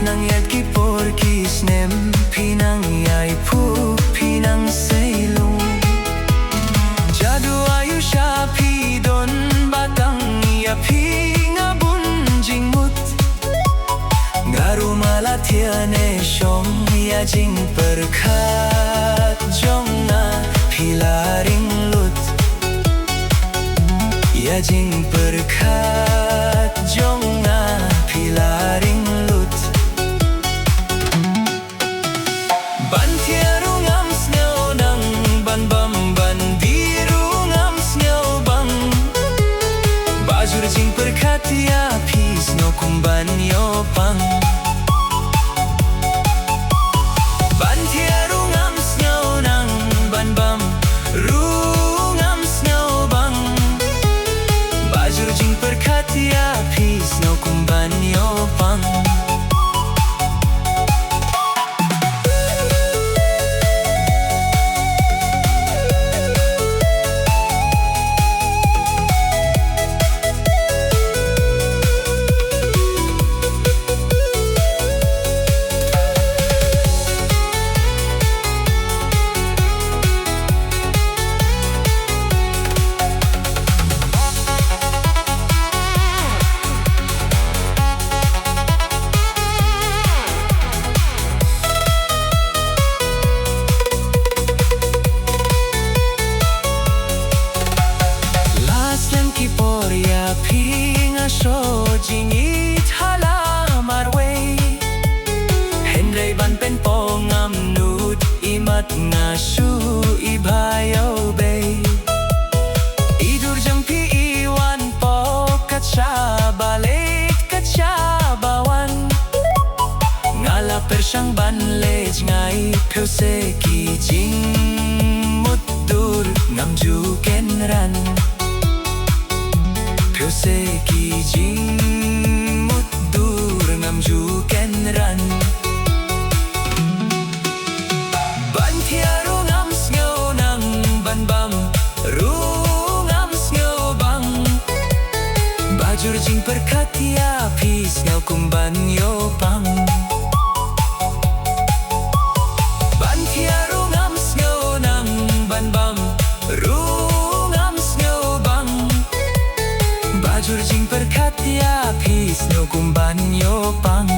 Nang yadki porkis nem pinang yai pu pinang seilung Jadu ayu shapi don batang ya pinga bunjing mut Garu malatiane shom ya jing perkat jonga pilaring lut Ya jing perkat jonga pilaring lut Ban tiaru ngam sneo nang ban bam ban biru ngam sneo bang Bajur jing perkat ya pis no kumban yo pang Ban tiaru ngam sneo nang ban bam ru ngam sneo bang Bajur jing perkat ya pis no kumban yo pang So jing it hala marway Henry ban pen pongam nut imat nga su ibayaw bay Idur jampi iwan po katsa balit katsa bawan Ngala persyang banlej ngay pyo ki jing mutdur ngam ju kenran Seki jing mutdur ngam ju kenran Ban tiaru ngam sneo nang ban bam ru ngam sneo bang Bajur jing perkat ya pis ngau kumban yo pang Ban tiaru ngam sneo nang ban bam ru Bajur jing perkat ya pis no kumban yo pang